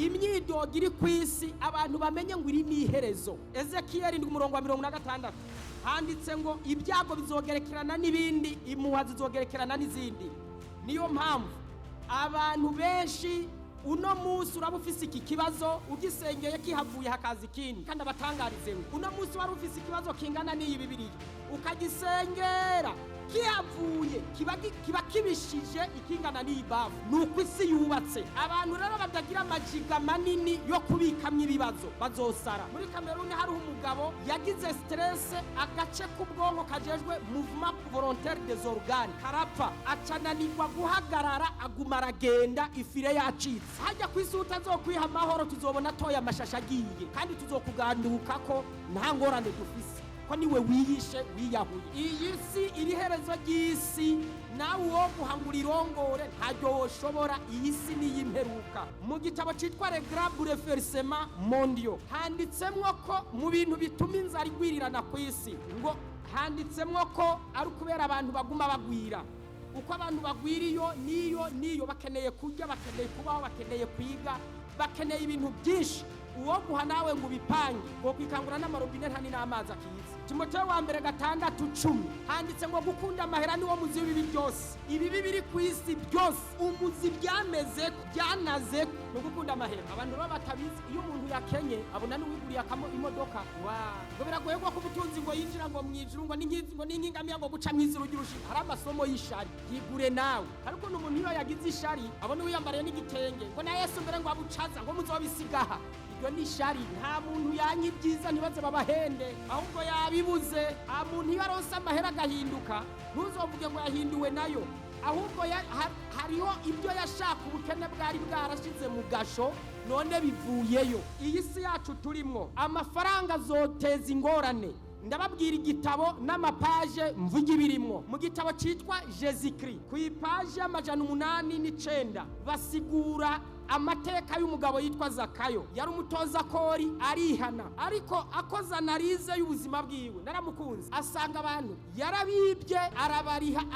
imyidogo iri ku isi abantu bamenye ngo iri ni iherezo. Ezekiyeli 7:56 handitse ngo ibyago bizogerekerana n'ibindi, impuha zizogerekerana n'izindi. Niyo mpamvu abantu benshi uno munsi uraba ufise iki kibazo ugisengeye kihavuye hakaza ikindi, kandi abatangarize ngo uno munsi wari ufise ikibazo kingana n'iyi Bibiliya ukagisengera kihavuye kiba kibishije ikingana n'iyi bavu. Nuko isi yubatse. Abantu rero badagira amajiga manini yo kubikamya ibibazo bazosara. Muri Kameruni hari umugabo yagize stress, agace k'ubwonko kajejwe mouvement volontaire des organes karapfa, acananirwa guhagarara, aguma aragenda, ifire yacitse. Hajya ku isi utazokwiha amahoro, tuzobona toya amashasha agiye, kandi tuzokuganduka ko nta ngorane dufise, ko niwe wiyishe wiyahuye. Iyi si iri herezo ry'isi, nawe wo guhangura irongore ntaryo woshobora. Iyi si niyo imperuka. Mu gitabo citwa Les Grands Bouleversements Mondiaux handitsemwo ko mu bintu bituma inzara igwirirana ku isi, ngo handitsemwo ko ari kubera abantu baguma bagwira. Uko abantu bagwiriyo niyo bakeneye kurya, bakeneye kubaho, bakeneye kwiga, bakeneye ibintu byinshi. Uwo guha nawe ngo ubipange, ngo kwikangura n'amarobine ntani n'amazi akiza. Timoteyo wa mbere 6:10 handitse ngo gukunda amahera niwo muzi w'ibibi byose. Ibibi biri ku isi byose umuzi byameze byanaze no gukunda amahera. Abantu baba batabizi, iyo umuntu yakenye abona n'uwiguriye akamo imodoka, ngo biragoye ko kubutunzi ngo yinjira ngo mwijuru ngo n'ingingamiya ngo guca mwizuru ry'urushika. Hari amasomo y'ishari, yigure nawe. Ariko n'umuntu iyo yagize ishari abona wiyambariye n'igitenge ngo na Yesu mbere ngo abucaza ngo muzobisigaha. Iyo ni ishari. Nta muntu yanyi ibyiza ntibaze babahende, ahubwo yabibuze. Umuntu iyo aronse amahera agahinduka, ntuzovuge ngo yahinduwe nayo, ahubwo hariho ibyo yashaka ubukene bwari bwarashize mu gasho, none bivuyeyo. Iyi si yacu turimwo amafaranga azoteza ingorane. Ndababwira igitabo n'amapaje mvuga ibirimwo. Mu gitabo citwa Jésus-Christ ku ipaje 809 basigura amateka y'umugabo yitwa Zakayo. Yari umutoza kori, arihana, ariko akoze analize y'ubuzima bwiwe, naramukunze. Asanga abantu yarabibye,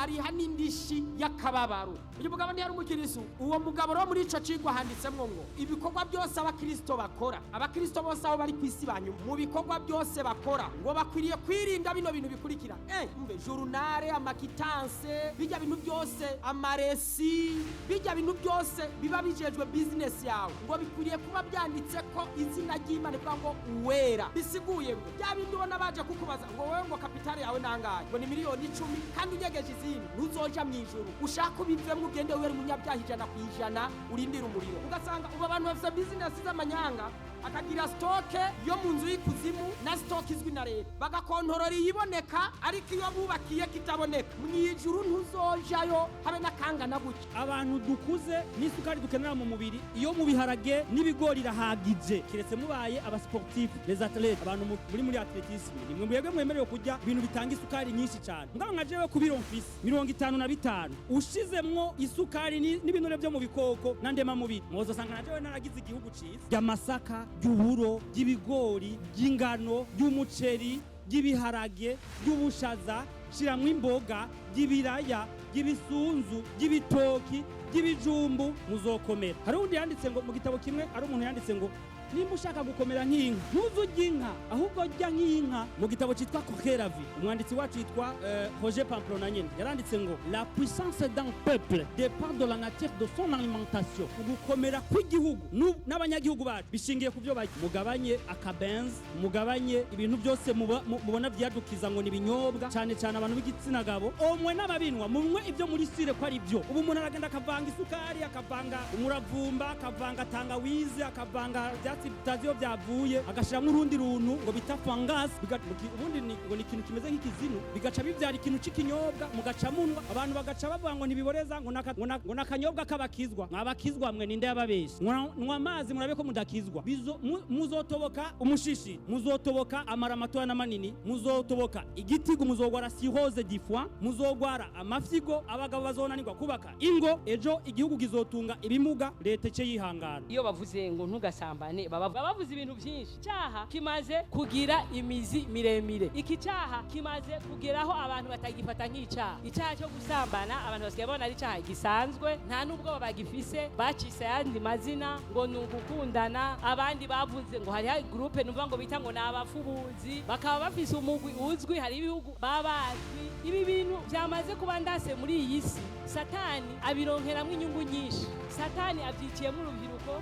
ariha n'indishi y'akababaro. Uyu mugabo ntiyari umukiristo. Uwo mugabo rero muri ico cigwa handitsemwo ngo ibikorwa byose abakristo bakora, abakristo bose aho bari kwisi banyu, mu bikorwa byose bakora ngo bakwiriye kwirinda bino bintu bikurikira. Mbe journal, amakitanse, bijya bintu byose, amaresi, bijya bintu byose biba bijejwe business yawe, ngo bikwiriye kuba byanditse ko izina ry'Imana kuvuga ngo uwera. Bisiguye ngo bya bindi ubona baje kukubaza ngo wowe ngo kapitale yawe nangaye ngo ni miliyoni 10 kandi unyegeje izindi, ntuzoja mwijuru. Ushaka ubivemo ugende wera umunyabyaha 100% urindira umuriro. Ugasanga ubu abantu bafite business z'amanyanga, akagira stoke yo mu nzu y'ikuzimu na stoke izwi na leta, bagakontorora iyiboneka, ariko iyo bubakiye kitaboneka mwijuru ntuzojayo habe nakangana gutyo. Abantu dukuze n'isukari dukenera mu mubiri iyo mu biharage n'ibigori irahagije, kiretse mubaye abasportif les athlètes, abantu muri athletisme nimwe mwebwe mwemerewe kujya ibintu bitanga isukari nyinshi cyane. Ngabo nkajewe ku biro mfise 55 ushizemwo isukari n'ibinure byo mu bikoko na ndema mubiri, mwozo sanga najewe naragize igihugu ciza y'amasaka, y'uburo, y'ibigori, y'ingano, y'umuceri, y'ibiharage, y'ubushaza, shiramwe imboga, y'ibiraya, y'ibisunzu, y'ibitoki, y'ibijumbu, muzokomera. Hari undi yanditse ngo mu gitabo kimwe, ari umuntu yanditse ngo nimba ushaka gukomera nk'inka ntuzujye inka ahubwo jya nk'inka. Mu gitabo cyitwa Kokera Vie umwanditsi wacu yitwa Roger Pamplona nyene yaranditse ngo la puissance d'un peuple dépend de la nature de son alimentation. Ugukomera kw'igihugu n'abanyagihugu bacu bishingiye ku byo barya. Mugabanye akabenzi, mugabanye ibintu byose mubona byadukiza ngo nibinyobwa, cyane cyane abantu b'igitsina gabo, omwe n'ababinwa mumwe ibyo muri sire ko ari byo. Ubu umuntu aragenda akavanga isukari, akavanga umuravumba, akavanga tangawizi, akavanga bitaziyo byavuye, agashiramo urundi runtu ngo bita fungus, ubundi ngo ni ikintu kimeze nk'ikizinu, bigaca bibyara ikintu c'ikinyobwa, mugaca munwa, abantu bagaca bavuga ngo nibiboreza ngo nakanyobwa kabakizwa. Mwabakizwa mwe ninde yababeshi? Nywa amazi murabe ko mudakizwa. Muzotoboka umushishi, muzotoboka amara matoya na manini, muzotoboka igitigo, muzogwara cirrhose du foie, muzogwara amafyigo, abagabo bazonanirwa kubaka ingo, ejo igihugu gizotunga ibimuga, leta ce yihangana. Iyo bavuze ngo ntugasambane cyane baba bavuze ibintu byinshi. Icyaha kimaze kugira imizi miremire, iki cyaha kimaze kugeraho abantu batagifata nk'icyaha. Icyaha cyo gusambana abantu basigaye babona ari icyaha gisanzwe, nta n'ubwo bagifise, bacise ayandi mazina ngo ni ugukundana. Abandi bavuze ngo hariho groupe numva ngo bita ngo ni abafubuzi, bakaba bafise umugwi uzwi, hari ibihugu babazwi. Ibi bintu byamaze kuba ndase muri iyi si. Satani abironkeramwo inyungu nyinshi. Satani avyiciyemwo urubyiruko,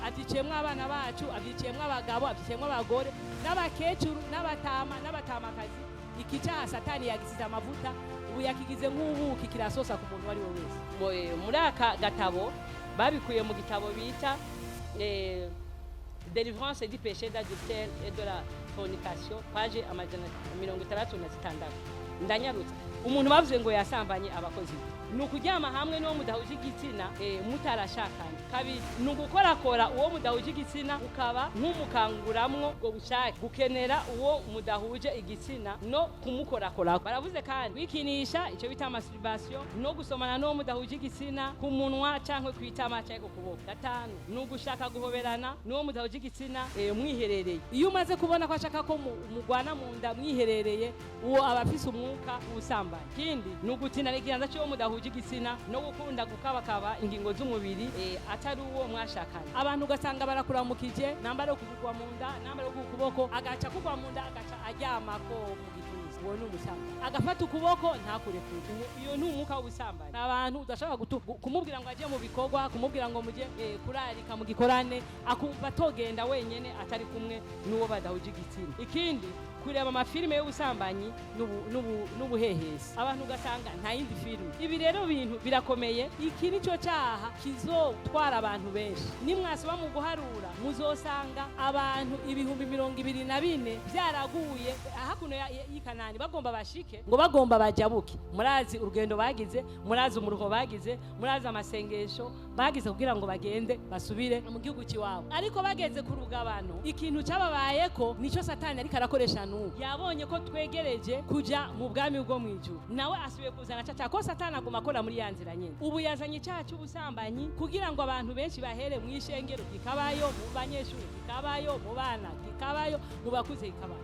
avyiciyemwo abana bacu, avyiciyemwo abagabo, avyiciyemwo abagore n'abakecuru n'abatama n'abatamakazi. Iki cyaha Satani yagisize amavuta, ubu yakigize nk'ubuki, kirasosa ku muntu wari we wese. Muri aka gatabo babikuye mu gitabo bita Délivrance du péché d'adultère et de la fornication, page amajana 66. Ndanyarutse umuntu bavuze ngo yasambanye abakozi ni ukuryama hamwe n'uwo mudahuje igitsina mutarashakanye. Kabiri ni ugukorakora uwo mudahuje igitsina, ukaba nk'umukanguramwo ubwo bushake, gukenera uwo mudahuje igitsina no kumukorakora. Baravuze kandi kwikinisha, icyo bita masturbation, no gusomana n'uwo mudahuje igitsina ku munwa cyangwa kwitama cyangwa ku kuboko. Gatanu ni ugushaka guhoberana n'uwo mudahuje igitsina mwiherereye. Iyo umaze kubona ko ashaka ko mugwana mu nda mwiherereye, uwo aba afise umwuka w'ubusambanyi. Kindi ni ugutinana ikiganza cy'uwo mudahuje igitsina no gukunda gukabakaba ingingo z'umubiri atari uwo mwashakanye. Abantu ugasanga barakuramukije, nambara yo kugwa mu nda, nambara yo kuboko, agaca kugwa mu nda, agaca aryamako mu gituza. Uwo ni ubusambanyi. Agafata ukuboko ntakurekure. Iyo ni umwuka w'ubusambanyi. Abantu udashobora kumubwira ngo aje mu bikorwa, kumubwira ngo muje kurarika mu gikorane, akumva atogenda wenyene atari kumwe n'uwo badahuje igitsina. Ikindi kureba amafilime y'ubusambanyi n'ubuhehesi, abantu ugasanga nta yindi filime. Ibi rero bintu birakomeye. Iki nicyo cyaha kizotwara abantu benshi. Nimwasaba mu guharura muzosanga abantu 24,000 byaraguye hakuno y'ikanani, bagomba bashike ngo bagomba bajabuke. Murazi urugendo bagize, murazi umuruho bagize, murazi amasengesho bagize kugira ngo bagende basubire mu gihugu kiwabo. Ariko bageze ku rugabano, ikintu cyababayeko nicyo Satani ariko arakoresha. Yabonye ko twegereje kuja mu bwami bwo mwijuru, nawe asubiye kuzana cyaca ko Satani aguma akora muri yanzira nyine. Ubu yazanye icyaha cy'ubusambanyi kugira ngo abantu benshi bahere mu ishengero, kikabayo mu banyeshuri, kikabayo mu bana, kikabayo mu bakuze, kikabayo